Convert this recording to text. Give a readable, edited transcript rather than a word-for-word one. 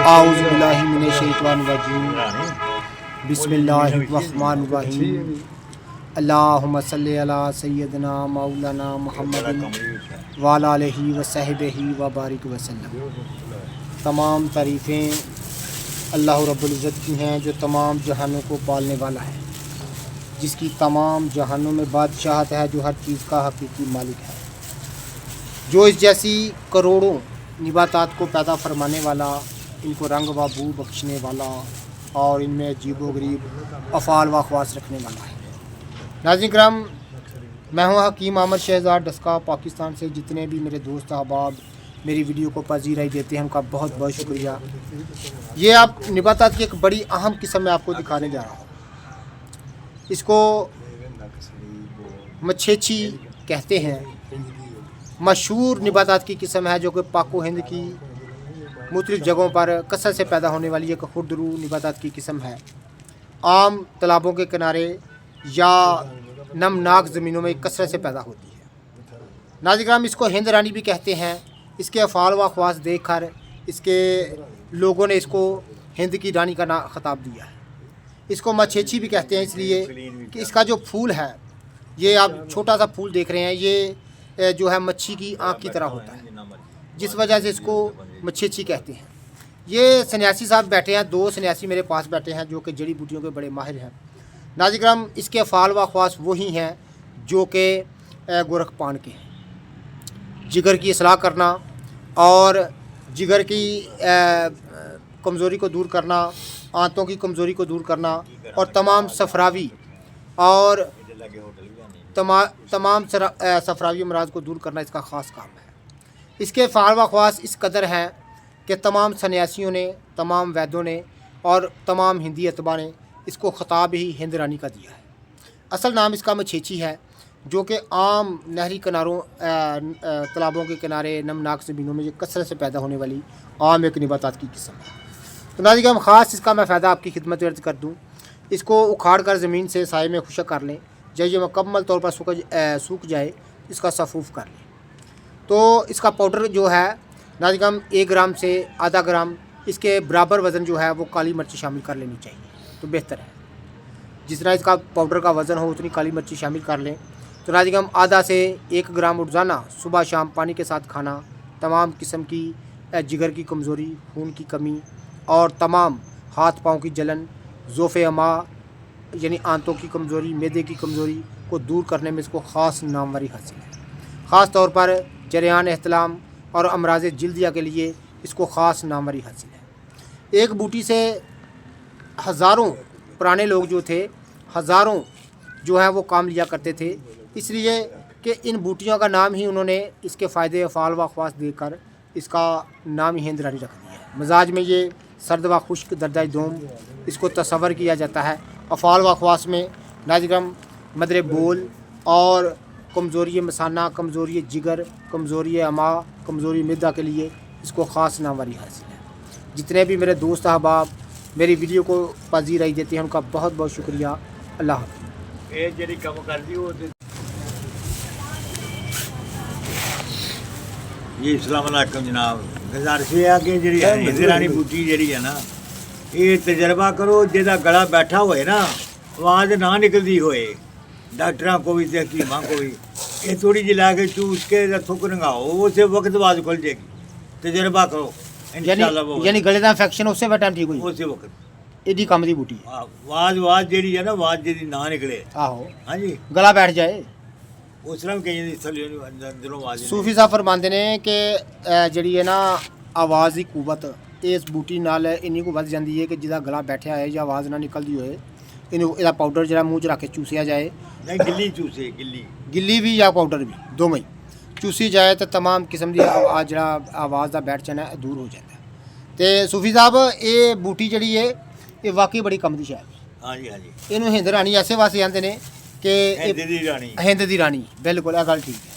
आऊज़ु बिल्लाहि मिनश शैतानिर रजीम बिस्मिल्लाहिर रहमानिर रहीम अल्लाहुम्मा सल्लि अला सय्यदिना मौलाना मुहम्मदिन व अला आलिहि व सहबिही व बारिक वसल्लम। तमाम तारीफ़ें अल्लाह रब्बुल इज़्ज़त की हैं जो तमाम जहानों को पालने वाला है, जिसकी तमाम जहानों में बादशाहत है, जो हर चीज़ का हकीकी मालिक है, जो इस जैसी करोड़ों निबातात को पैदा फरमाने वाला, इनको रंग व बू बख्शने वाला और इनमें अजीबोगरीब अफ़ाल व ख़वास रखने वाला है। नाज़रीन किराम, मैं हूँ हकीम अहमद शहज़ाद डस्का पाकिस्तान से। जितने भी मेरे दोस्त अहबाब मेरी वीडियो को पजीराई देते हैं, उनका बहुत बहुत शुक्रिया। ये आप निबातात की एक बड़ी अहम किस्म में आपको दिखाने जा रहा हूँ। इसको मच्छेछी कहते हैं। मशहूर निबातात की किस्म है जो कि पाको हिंद की मुख्तलिफ़ जगहों पर कसरत से पैदा होने वाली एक खुरदरू निबातात की किस्म है। आम तालाबों के किनारे या नमनाक ज़मीनों में कसरत से पैदा होती है। नाज़रीन किराम, इसको हिंद रानी भी कहते हैं। इसके अफ़ाल व ख़वास देख कर इसके लोगों ने इसको हिंद की रानी का ख़िताब दिया है। इसको मच्छेछी भी कहते हैं इसलिए कि इसका जो फूल है, ये आप छोटा सा फूल देख रहे हैं, ये जो है मच्छी की आँख की तरह होता है, जिस वजह से इसको मच्छेछी कहते हैं। ये सन्यासी साहब बैठे हैं, दो सन्यासी मेरे पास बैठे हैं जो कि जड़ी बूटियों के बड़े माहिर हैं। नाज़रीन किराम, इसके अफ़ाल व ख़वास वही हैं जो कि गोरखपान के हैं। जिगर की इसलाह करना और जिगर की कमज़ोरी को दूर करना, आंतों की कमज़ोरी को दूर करना और तमाम सफरावी और तमाम सफरावी अमराज को दूर करना इसका ख़ास काम है। इसके फ़ाल व ख़वास इस कदर हैं कि तमाम सन्यासियों ने, तमाम वैद्यों ने और तमाम हिंदी अतबा ने इसको ख़िताब ही हिंद रानी का दिया है। असल नाम इसका मच्छेछी है, जो कि आम नहरी किनारों तालाबों के किनारे नमनाक ज़मीनों में ये कसरत से पैदा होने वाली आम एक निबातात की किस्म है। तो नाज़रीन हम ख़ास इसका मैं फ़ायदा आपकी खिदमत अर्ज़ कर दूँ। इसको उखाड़ कर ज़मीन से साए में खुशक कर लें। जब ये मुकम्मल तौर पर सूख जाए, इसका सफ़ूफ़ कर लें। तो इसका पाउडर जो है नाज़रीन हम 1 ग्राम से आधा ग्राम इसके बराबर वज़न जो है वो काली मिर्ची शामिल कर लेनी चाहिए, तो बेहतर है। जितना इसका पाउडर का वज़न हो उतनी काली मिर्ची शामिल कर लें। तो नाज़रीन हम आधा से 1 ग्राम रोज़ाना सुबह शाम पानी के साथ खाना तमाम किस्म की जिगर की कमज़ोरी, खून की कमी और तमाम हाथ पाँव की जलन, ज़ोफ़े अमा यानी आंतों की कमज़ोरी, मैदे की कमज़ोरी को दूर करने में इसको ख़ास नामवरी हासिल है। ख़ास तौर पर जरियान एहतलाम और अमराज़ जिल्दिया के लिए इसको ख़ास नामवरी हासिल है। एक बूटी से हज़ारों पुराने लोग जो थे, हज़ारों जो है वो काम लिया करते थे, इसलिए कि इन बूटियों का नाम ही उन्होंने इसके फ़ायदे अफ़ाल व ख़वास देकर इसका नाम ही हिंद रानी रख दिया है। मिजाज में ये सर्द व खुश्क दर्जा दोम इसको तस्वर किया जाता है। अफ़ाल व ख़वास में नाज़रीन मदर बोल और कमज़ोरी मसाना, कमज़ोरी जिगर, कमज़ोरी अमा, कमज़ोरी मिदा के लिए इसको ख़ास नामवरी हासिल है। जितने भी मेरे दोस्त अहबाब मेरी वीडियो को पजीराई देते हैं, उनका बहुत बहुत शुक्रिया। अल्लाह जी अस्सलाम वालेकुम जनाब। गुजारिश है कि जी हिंद रानी बूटी जी है ना, ये तजर्बा करो। जिहदा गला बैठा होए ना, आवाज़ ना निकलती होए, डॉक्टर को भी हकीमा को भी, ये थोड़ी जी ला के चूस के थुक नंगाओ, उस वक्त आवाज़ खुल जाएगी। तजर्बा करो, यानी गले का इन्फेक्शन उस टाइम ठीक हो उस वक्त एडी कम दी बूटी आवाज़ जी है ना, आवाज़ जी ना निकले, आहो हाँ जी, गला बैठ जाए, उस तरह कई अंदरों आवाज़। सूफी साहब फरमाते ने कि जी है ना आवाज़ की कुवत इस बूटी नाल इन्नी को वध जाती है कि जिसका गला बैठा है या आवाज़ ना निकलती होए, इनका पाउडर जरा मूँह च रख के चूसिया जाए। नहीं गिल्ली चूसे, गिल्ली भी या पाउडर भी दोवें ही चूसी जाए तो तमाम किस्म की जरा आवाज़ का बैठ जाना दूर हो जाता है। तो सूफी साहब ये बूटी जी है ये वाकई बड़ी कम दी शायद। हाँ जी, हाँ जी, इनू हिंद रानी ऐसे वास्ते आते हैं कि हिंद दी रानी, हिंद दी रानी बिल्कुल, यह गल ठीक है।